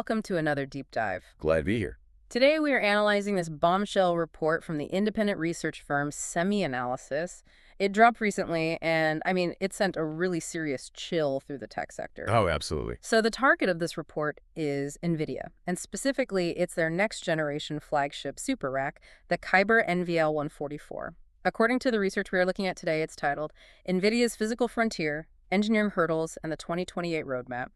Welcome to another deep dive. Glad to be here. Today we are analyzing this bombshell report from the independent research firm SemiAnalysis. It dropped recently, and it sent a really serious chill through the tech sector. Oh, absolutely. So the target of this report is NVIDIA, and specifically it's their next generation flagship super rack, the Kyber NVL144. According to the research we are looking at today, it's titled NVIDIA's Physical Frontier, Engineering Hurdles, and the 2028 Roadmap.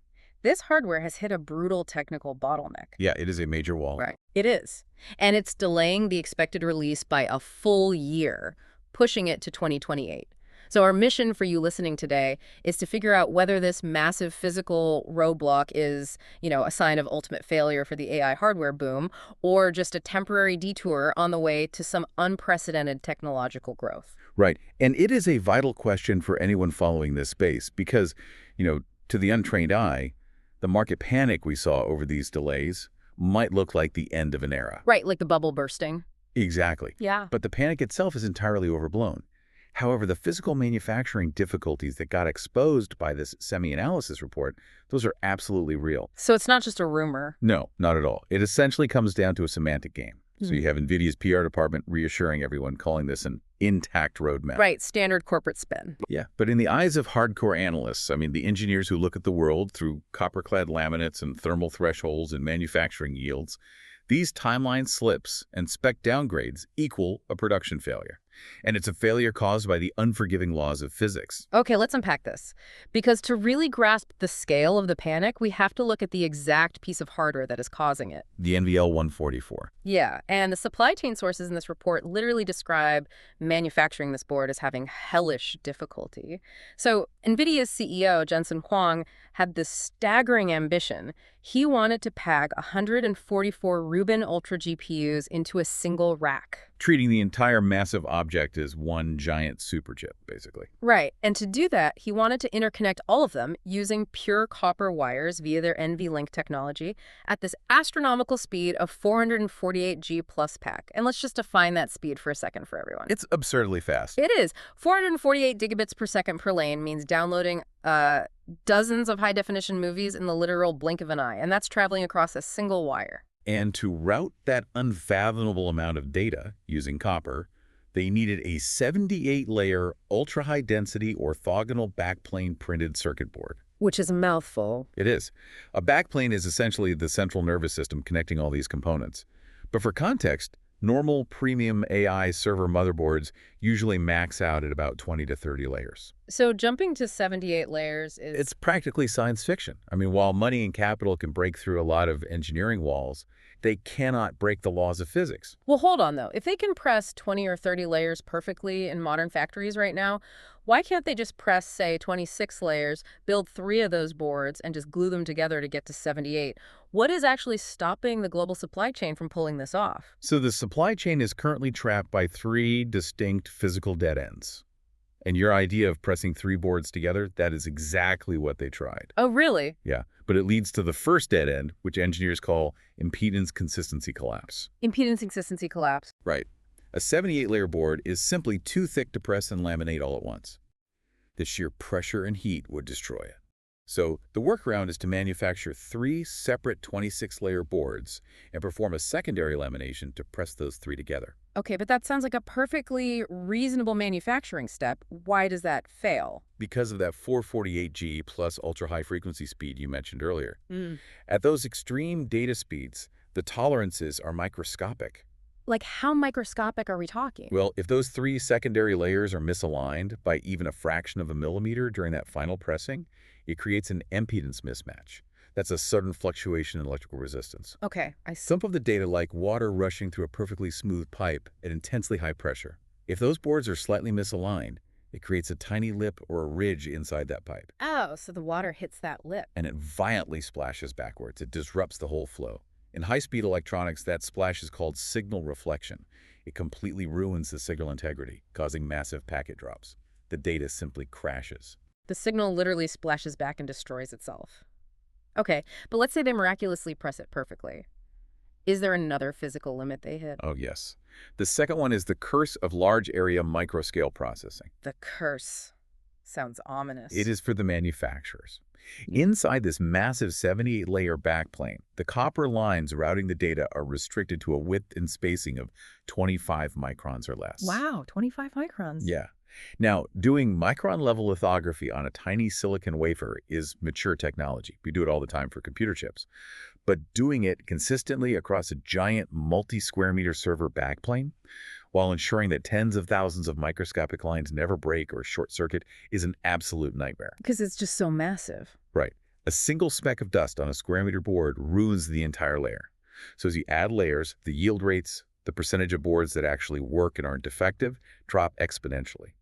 This hardware has hit a brutal technical bottleneck. Yeah, it is a major wall. Right. It is. And it's delaying the expected release by a full year, pushing it to 2028. So our mission for you listening today is to figure out whether this massive physical roadblock is, a sign of ultimate failure for the AI hardware boom, or just a temporary detour on the way to some unprecedented technological growth. Right. And it is a vital question for anyone following this space because, to the untrained eye, the market panic we saw over these delays might look like the end of an era. Right, like the bubble bursting. Exactly. Yeah. But the panic itself is entirely overblown. However, the physical manufacturing difficulties that got exposed by this SemiAnalysis report, those are absolutely real. So it's not just a rumor. No, not at all. It essentially comes down to a semantic game. So you have NVIDIA's PR department reassuring everyone, calling this an intact roadmap. Right, standard corporate spin. Yeah, but in the eyes of hardcore analysts, the engineers who look at the world through copper-clad laminates and thermal thresholds and manufacturing yields, these timeline slips and spec downgrades equal a production failure. And it's a failure caused by the unforgiving laws of physics. Okay, let's unpack this. Because to really grasp the scale of the panic, we have to look at the exact piece of hardware that is causing it. The NVL144. Yeah, and the supply chain sources in this report literally describe manufacturing this board as having hellish difficulty. So NVIDIA's CEO, Jensen Huang, had this staggering ambition. He wanted to pack 144 Rubin Ultra GPUs into a single rack. Treating the entire massive object as one giant superchip, basically. Right, and to do that, he wanted to interconnect all of them using pure copper wires via their NVLink technology at this astronomical speed of 448G plus pack. And let's just define that speed for a second for everyone. It's absurdly fast. It is. 448 gigabits per second per lane means downloading dozens of high-definition movies in the literal blink of an eye, and that's traveling across a single wire. And to route that unfathomable amount of data using copper, they needed a 78-layer ultra-high-density orthogonal backplane printed circuit board. Which is a mouthful. It is. A backplane is essentially the central nervous system connecting all these components. But for context, normal premium AI server motherboards usually max out at about 20 to 30 layers. So jumping to 78 layers is... It's practically science fiction. While money and capital can break through a lot of engineering walls, they cannot break the laws of physics. Well, hold on, though. If they can press 20 or 30 layers perfectly in modern factories right now, why can't they just press, say, 26 layers, build 3 of those boards, and just glue them together to get to 78? What is actually stopping the global supply chain from pulling this off? So the supply chain is currently trapped by 3 distinct physical dead ends. And your idea of pressing 3 boards together, that is exactly what they tried. Oh, really? Yeah, but it leads to the first dead end, which engineers call impedance consistency collapse. Impedance consistency collapse. Right. A 78-layer board is simply too thick to press and laminate all at once. The sheer pressure and heat would destroy it. So the workaround is to manufacture 3 separate 26-layer boards and perform a secondary lamination to press those 3 together. Okay, but that sounds like a perfectly reasonable manufacturing step. Why does that fail? Because of that 448G plus ultra-high frequency speed you mentioned earlier. Mm. At those extreme data speeds, the tolerances are microscopic. Like, how microscopic are we talking? Well, if those 3 secondary layers are misaligned by even a fraction of a millimeter during that final pressing, it creates an impedance mismatch. That's a sudden fluctuation in electrical resistance. Okay, I see. Think of the data like water rushing through a perfectly smooth pipe at intensely high pressure. If those boards are slightly misaligned, it creates a tiny lip or a ridge inside that pipe. Oh, so the water hits that lip. And it violently splashes backwards. It disrupts the whole flow. In high-speed electronics, that splash is called signal reflection. It completely ruins the signal integrity, causing massive packet drops. The data simply crashes. The signal literally splashes back and destroys itself. Okay, but let's say they miraculously press it perfectly. Is there another physical limit they hit? Oh, yes. The second one is the curse of large area microscale processing. The curse. Sounds ominous. It is for the manufacturers. Inside this massive 78-layer backplane, the copper lines routing the data are restricted to a width and spacing of 25 microns or less. Wow, 25 microns. Yeah. Now, doing micron-level lithography on a tiny silicon wafer is mature technology. We do it all the time for computer chips. But doing it consistently across a giant multi-square-meter server backplane, while ensuring that tens of thousands of microscopic lines never break or short-circuit, is an absolute nightmare. Because it's just so massive. Right. A single speck of dust on a square-meter board ruins the entire layer. So as you add layers, the yield rates, the percentage of boards that actually work and aren't defective, drop exponentially.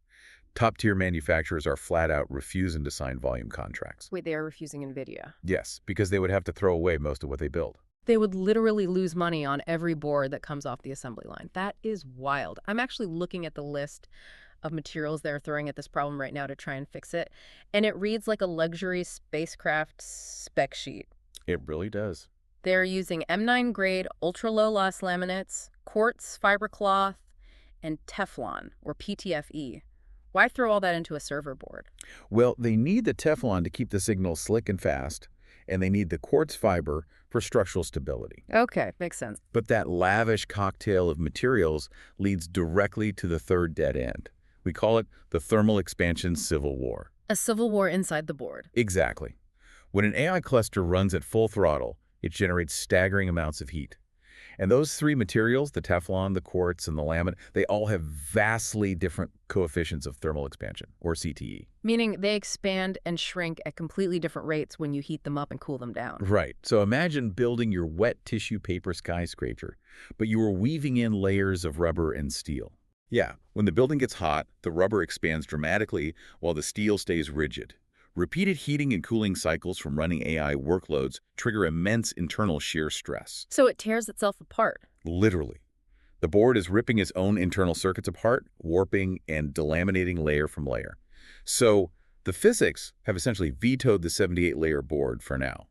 Top-tier manufacturers are flat-out refusing to sign volume contracts. Wait, they are refusing NVIDIA. Yes, because they would have to throw away most of what they build. They would literally lose money on every board that comes off the assembly line. That is wild. I'm actually looking at the list of materials they're throwing at this problem right now to try and fix it, and it reads like a luxury spacecraft spec sheet. It really does. They're using M9 grade ultra-low loss laminates, quartz fiber cloth, and Teflon, or PTFE. Why throw all that into a server board? Well, they need the Teflon to keep the signal slick and fast, and they need the quartz fiber for structural stability. Okay, makes sense. But that lavish cocktail of materials leads directly to the third dead end. We call it the thermal expansion civil war. A civil war inside the board. Exactly. When an AI cluster runs at full throttle, it generates staggering amounts of heat. And those three materials, the Teflon, the quartz, and the laminate, they all have vastly different coefficients of thermal expansion, or CTE. Meaning they expand and shrink at completely different rates when you heat them up and cool them down. Right. So imagine building your wet tissue paper skyscraper, but you are weaving in layers of rubber and steel. Yeah, when the building gets hot, the rubber expands dramatically while the steel stays rigid. Repeated heating and cooling cycles from running AI workloads trigger immense internal shear stress. So it tears itself apart. Literally. The board is ripping its own internal circuits apart, warping and delaminating layer from layer. So the physics have essentially vetoed the 78-layer board for now.